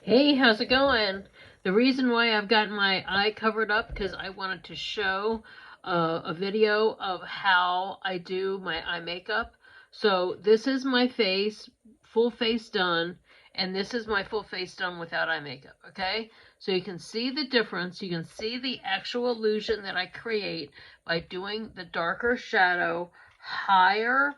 Hey, how's it going? The reason why I've got my eye covered up because I wanted to show a video of how I do my eye makeup. So this is my face, full face done, and this is my full face done without eye makeup, okay? So you can see the difference. You can see the actual illusion that I create by doing the darker shadow higher.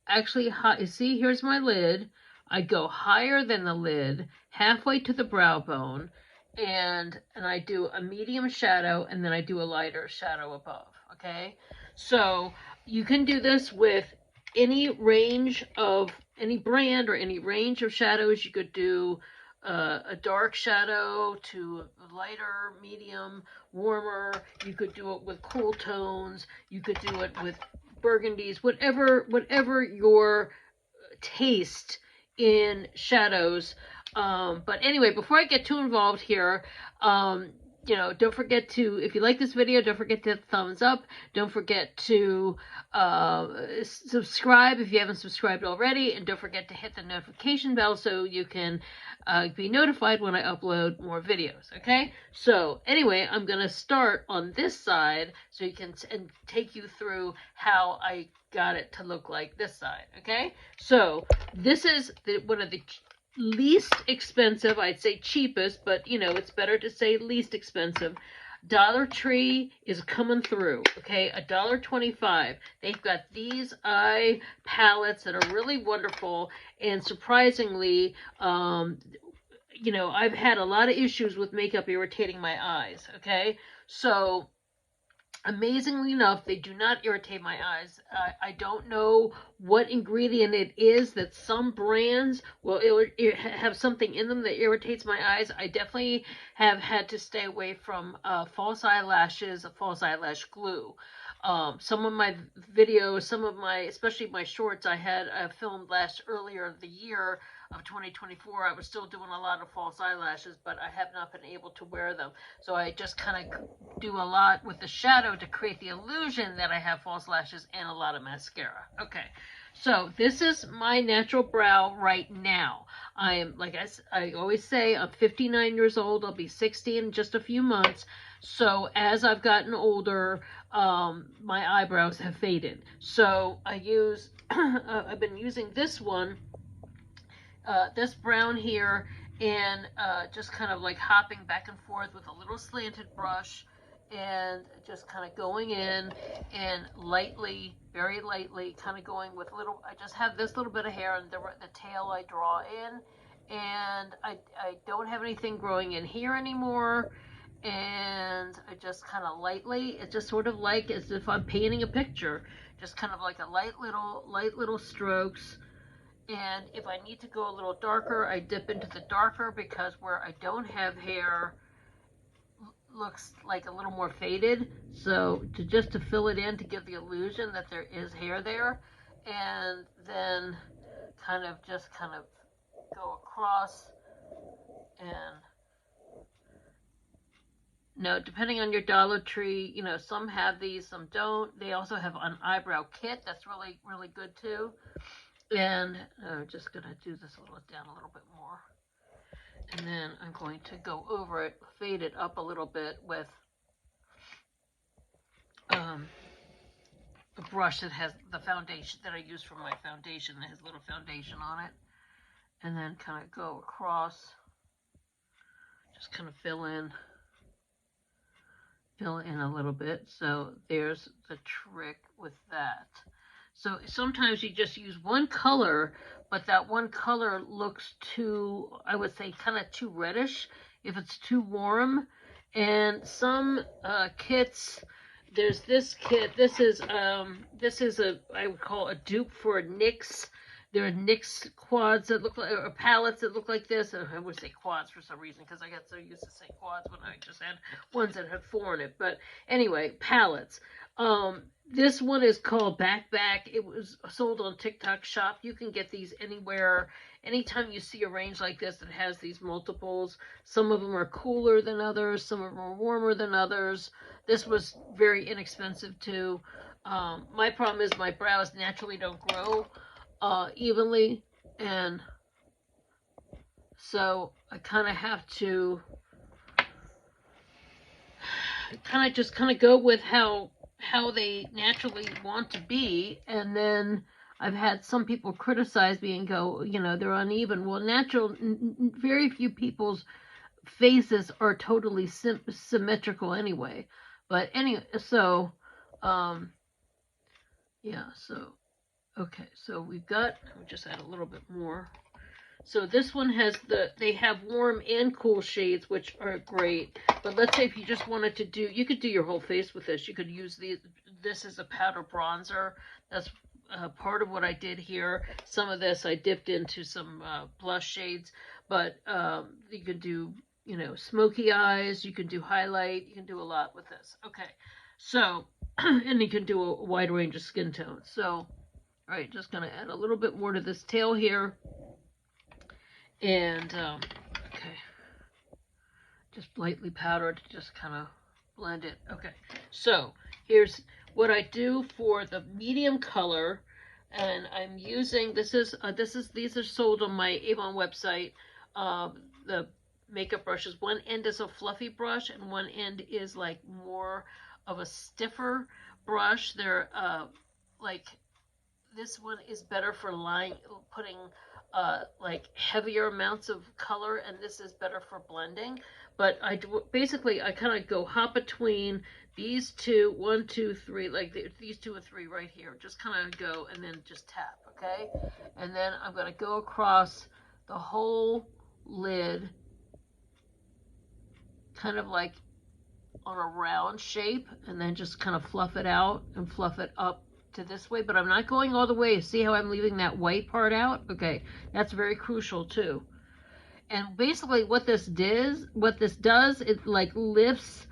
Actually, you see, here's my lid. I go higher than the lid, halfway to the brow bone, and I do a medium shadow, and then I do a lighter shadow above, okay? So you can do this with any range of, any brand or any range of shadows. You could do a dark shadow to a lighter, medium, warmer. You could do it with cool tones. You could do it with burgundies, whatever your taste in shadows. But anyway, before I get too involved here, don't forget to, if you like this video, don't forget to hit thumbs up. Don't forget to subscribe if you haven't subscribed already. And don't forget to hit the notification bell so you can be notified when I upload more videos. Okay? So anyway, I'm going to start on this side so you can take you through how I got it to look like this side. Okay? So this is one of the least expensive, I'd say cheapest, but it's better to say least expensive. Dollar Tree is coming through, okay? $1.25. They've got these eye palettes that are really wonderful, and surprisingly, I've had a lot of issues with makeup irritating my eyes, okay? So amazingly enough, they do not irritate my eyes. I don't know what ingredient it is that some brands will have something in them that irritates my eyes. I definitely have had to stay away from false eyelashes, false eyelash glue. Some of my videos, especially my shorts I had filmed earlier the year of 2024, I was still doing a lot of false eyelashes, but I have not been able to wear them. So I just kind of do a lot with the shadow to create the illusion that I have false lashes and a lot of mascara. Okay, so this is my natural brow right now. I am, like I always say, I'm 59 years old. I'll be 60 in just a few months. So as I've gotten older, my eyebrows have faded. So I've been using this one, this brown here, and just kind of like hopping back and forth with a little slanted brush and just kind of going in and lightly, very lightly, kind of going with little, I just have this little bit of hair and the tail I draw in, and I don't have anything growing in here anymore, and I just kind of lightly, it's just sort of like as if I'm painting a picture, just kind of like a light little strokes. And if I need to go a little darker, I dip into the darker, because where I don't have hair looks like a little more faded. So just to fill it in, to give the illusion that there is hair there, and then kind of go across. And no, depending on your Dollar Tree, some have these, some don't. They also have an eyebrow kit that's really, really good too. And I'm just going to do this down a little bit more. And then I'm going to go over it, fade it up a little bit with a brush that has the foundation that I use for my foundation, that has a little foundation on it. And then kind of go across, just kind of fill in a little bit. So there's the trick with that. So sometimes you just use one color, but that one color looks too, I would say, kind of too reddish if it's too warm. And some kits, there's this kit. This is I would call a dupe for NYX. There are NYX quads that look like, or palettes that look like this. I would say quads for some reason, because I got so used to saying quads when I just had ones that had 4 in it. But anyway, palettes. This one is called Back. It was sold on TikTok Shop. You can get these anywhere. Anytime you see a range like this that has these multiples, some of them are cooler than others, some of them are warmer than others. This was very inexpensive too. My problem is my brows naturally don't grow evenly, and so I kind of have to just go with how they naturally want to be, and then I've had some people criticize me and go, they're uneven. Well, very few people's faces are totally symmetrical anyway. But anyway, so yeah, so okay, so we've got, we'll just add a little bit more. So this one has they have warm and cool shades, which are great. But let's say if you just wanted to do, you could do your whole face with this. You could use this as a powder bronzer. That's part of what I did here. Some of this I dipped into some blush shades, but you could do, smoky eyes. You can do highlight. You can do a lot with this. Okay, so and you can do a wide range of skin tones. So, all right, just gonna add a little bit more to this tail here. And, okay, just lightly powdered to just kind of blend it. Okay, so here's what I do for the medium color, and I'm using, these are sold on my Avon website. The makeup brushes, one end is a fluffy brush, and one end is like more of a stiffer brush. They're, like, this one is better for putting like heavier amounts of color, and this is better for blending. But I kind of go hop between these two, 1, 2, 3, like these 2 or 3 right here. Just kind of go and then just tap, okay? And then I'm going to go across the whole lid, kind of like on a round shape, and then just kind of fluff it out and fluff it up to this way, but I'm not going all the way. See how I'm leaving that white part out? Okay, that's very crucial too. And basically what this does, it like lifts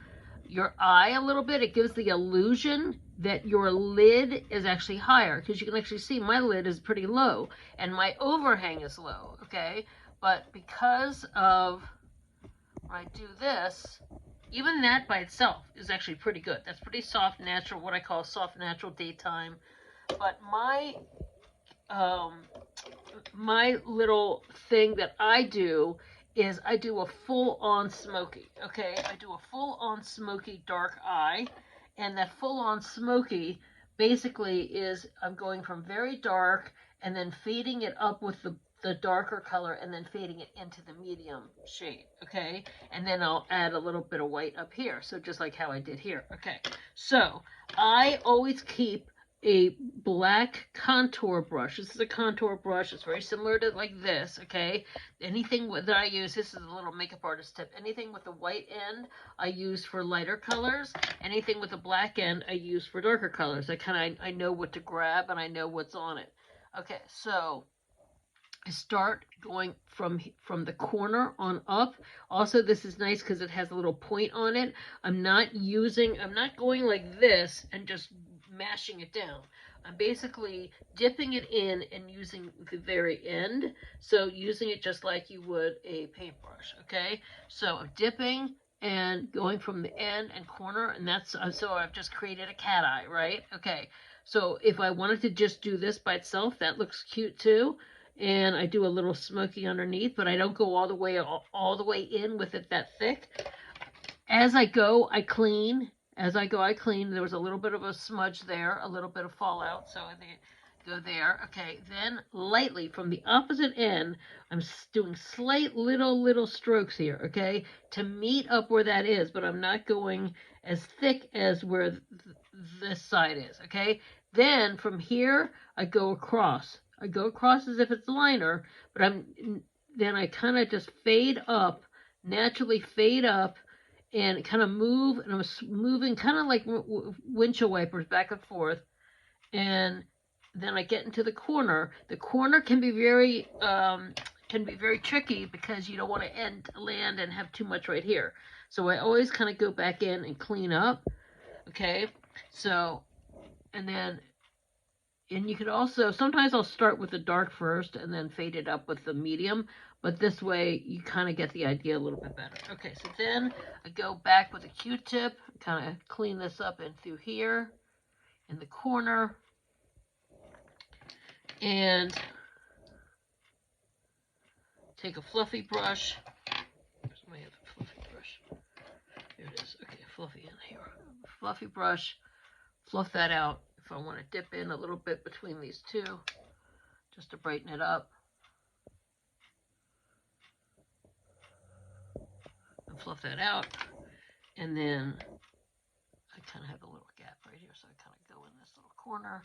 your eye a little bit. It gives the illusion that your lid is actually higher, because you can actually see my lid is pretty low and my overhang is low, okay? But because of when I do this, even that by itself is actually pretty good. That's pretty soft, natural, what I call soft, natural daytime. But my little thing that I do is I do a full-on smoky, okay? I do a full-on smoky dark eye, and that full-on smoky basically is I'm going from very dark and then fading it up with the darker color and then fading it into the medium shade, okay? And then I'll add a little bit of white up here, so just like how I did here, okay? So I always keep a black contour brush. This is a contour brush. It's very similar to like this, okay? Anything that I use, this is a little makeup artist tip. Anything with a white end, I use for lighter colors. Anything with a black end, I use for darker colors. I know what to grab and I know what's on it. Okay, so I start going from the corner on up. Also, this is nice because it has a little point on it. I'm not going like this and just mashing it down. I'm basically dipping it in and using the very end. So using it just like you would a paintbrush, okay? So I'm dipping and going from the end and corner, and that's, so I've just created a cat eye, right? Okay, so if I wanted to just do this by itself, that looks cute too. And I do a little smoky underneath, but I don't go all the way in with it that thick. As I go, I clean. There was a little bit of a smudge there, a little bit of fallout, so I go there. Okay, then lightly from the opposite end, I'm doing slight little strokes here, okay, to meet up where that is, but I'm not going as thick as where this side is, okay? Then from here, I go across. As if it's liner, but then I kind of just naturally fade up, and kind of move, and I'm moving kind of like windshield wipers back and forth, and then I get into the corner. The corner can be very tricky because you don't want to land and have too much right here. So I always kind of go back in and clean up. Okay, so and you could also, sometimes I'll start with the dark first and then fade it up with the medium, but this way you kind of get the idea a little bit better. Okay, so then I go back with a Q-tip, kind of clean this up in through here, in the corner, and take a fluffy brush fluffy brush, fluff that out. If I want to dip in a little bit between these two, just to brighten it up. And fluff that out. And then I kind of have a little gap right here, so I kind of go in this little corner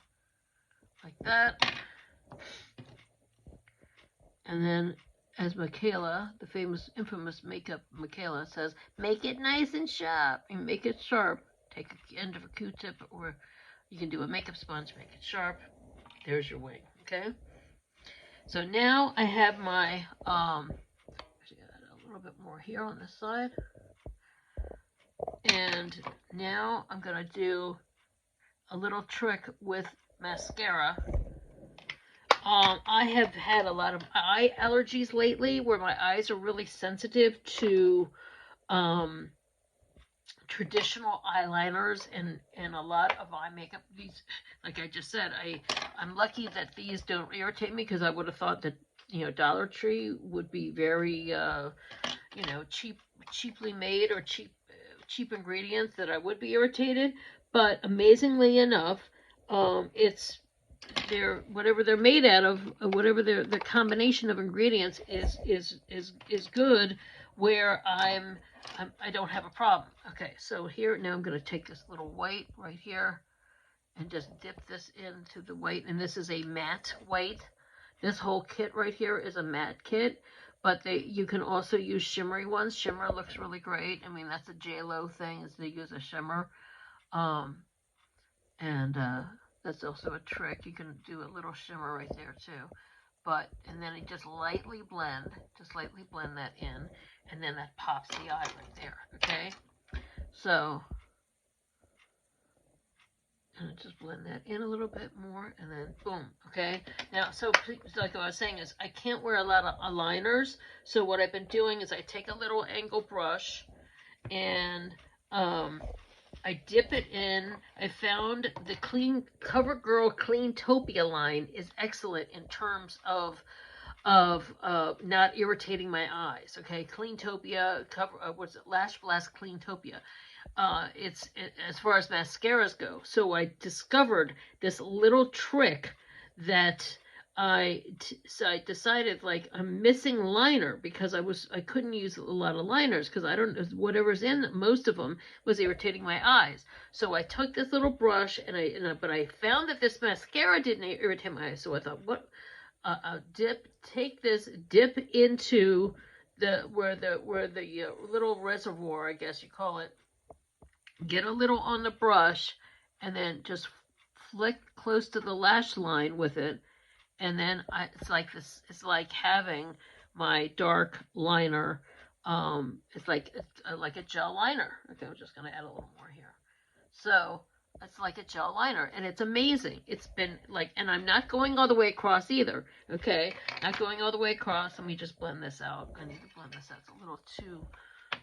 like that. And then, as Michaela, the famous, infamous makeup Michaela says, make it nice and sharp. And make it sharp. Take the end of a Q-tip, or you can do a makeup sponge, make it sharp. There's your wing, okay? So now I have my, actually add a little bit more here on this side. And now I'm going to do a little trick with mascara. I have had a lot of eye allergies lately where my eyes are really sensitive to traditional eyeliners and a lot of eye makeup. These, like I just said, I'm lucky that these don't irritate me, because I would have thought that, you know, Dollar Tree would be very, you know, cheaply made, or cheap ingredients, that I would be irritated. But amazingly enough, it's whatever they're made out of, whatever the combination of ingredients is good, where I don't have a problem. Okay, so here now I'm going to take this little white right here and just dip this into the white, and this is a matte white. This whole kit right here is a matte kit, but you can also use shimmery ones. Shimmer looks really great. I mean, that's a J-Lo thing, is to use a shimmer. That's also a trick. You can do a little shimmer right there too. And then you just lightly blend that in, and then that pops the eye right there, okay? So, and just blend that in a little bit more, and then boom, okay? Now, so like what I was saying is, I can't wear a lot of aligners, so what I've been doing is I take a little angle brush, and I dip it in. I found the CoverGirl Cleantopia line is excellent in terms of not irritating my eyes. Okay, Cleantopia, what's it? Lash Blast Cleantopia. It's as far as mascaras go. So I discovered this little trick that so I decided, like, I'm missing liner, because I couldn't use a lot of liners, because I don't know, whatever's in most of them was irritating my eyes. So I took this little brush, but I found that this mascara didn't irritate my eyes. So I thought, what? Dip into where the little reservoir, I guess you call it. Get a little on the brush, and then just flick close to the lash line with it. And then it's like this. It's like having my dark liner. It's like a gel liner. Okay, I'm just gonna add a little more here. So it's like a gel liner, and it's amazing. It's been like, and I'm not going all the way across either. Okay, not going all the way across. Let me just blend this out. I need to blend this out. It's a little too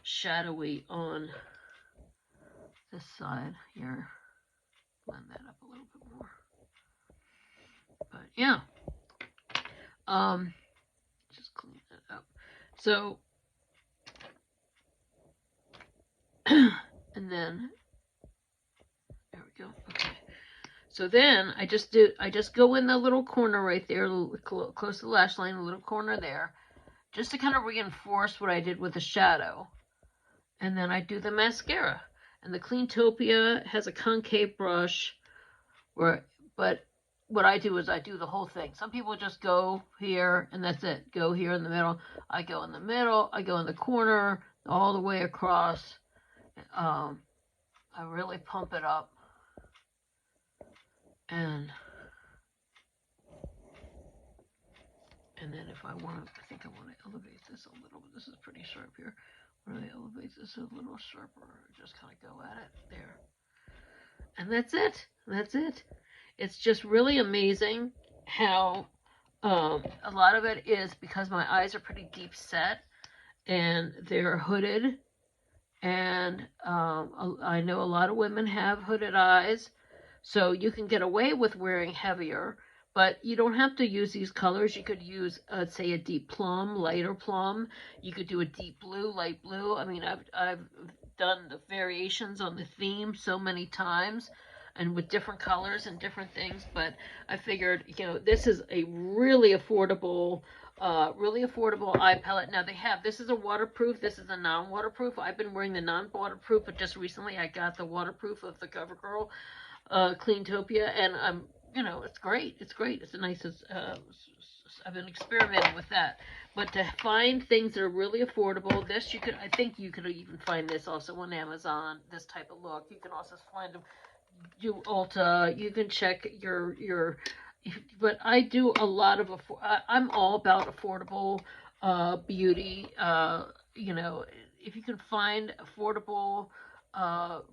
shadowy on this side here. Blend that up a little bit more. But yeah. Just clean that up. So, and then, there we go. Okay. So then I just go in the little corner right there, close to the lash line, a little corner there, just to kind of reinforce what I did with the shadow. And then I do the mascara. And the Cleantopia has a concave brush, but what I do is I do the whole thing. Some people just go here and that's it. Go here in the middle. I go in the middle. I go in the corner, all the way across. I really pump it up. And then if I want to, I think I want to elevate this a little bit. This is pretty sharp here. When I elevate this a little sharper, just kind of go at it there. And that's it. That's it. It's just really amazing how a lot of it is because my eyes are pretty deep set and they're hooded. And I know a lot of women have hooded eyes. So you can get away with wearing heavier, but you don't have to use these colors. You could use, say, a deep plum, lighter plum. You could do a deep blue, light blue. I mean, I've done the variations on the theme so many times and with different colors and different things, but I figured, you know, this is a really affordable eye palette. Now they have, this is a waterproof, this is a non-waterproof. I've been wearing the non-waterproof, but just recently I got the waterproof of the CoverGirl Cleantopia, and I'm, you know, it's great. It's great. It's a nice. I've been experimenting with that, but to find things that are really affordable, this you could. I think you could even find this also on Amazon. This type of look. You can also find them. Do Ulta. You can check your. But I do a lot of. I'm all about affordable beauty. You know, if you can find affordable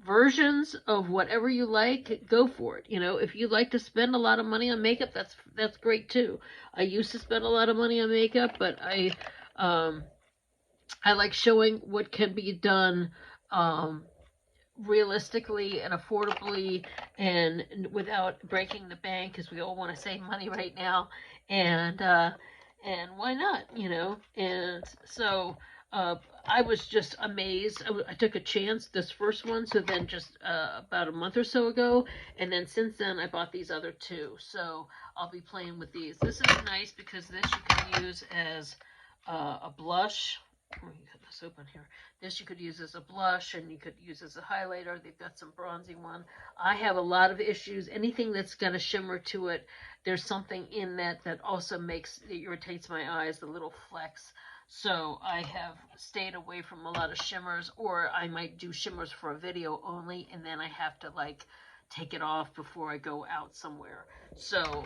versions of whatever you like, go for it. You know, if you like to spend a lot of money on makeup, that's great too. I used to spend a lot of money on makeup, but I like showing what can be done realistically and affordably and without breaking the bank, because we all want to save money right now, and why not, you know? And so I was just amazed. I took a chance this first one, so then just about a month or so ago, and then since then I bought these other two, so I'll be playing with these. This is nice because this you can use as a blush. Let me cut this open here. This you could use as a blush, and you could use as a highlighter. They've got some bronzy one. I have a lot of issues. Anything that's got a shimmer to it, there's something in that that also it irritates my eyes, the little flecks. So I have stayed away from a lot of shimmers, or I might do shimmers for a video only, and then I have to like take it off before I go out somewhere. So,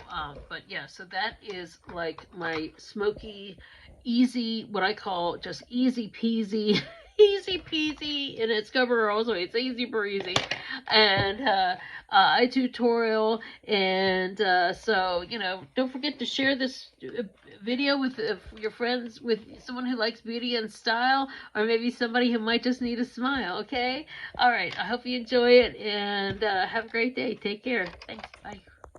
but yeah, so that is like my Smokey easy, what I call just easy peasy, easy peasy, and it's CoverGirl, so it's easy breezy, and eye tutorial, and so, you know, don't forget to share this video with your friends, with someone who likes beauty and style, or maybe somebody who might just need a smile, okay? All right, I hope you enjoy it, and have a great day. Take care. Thanks. Bye.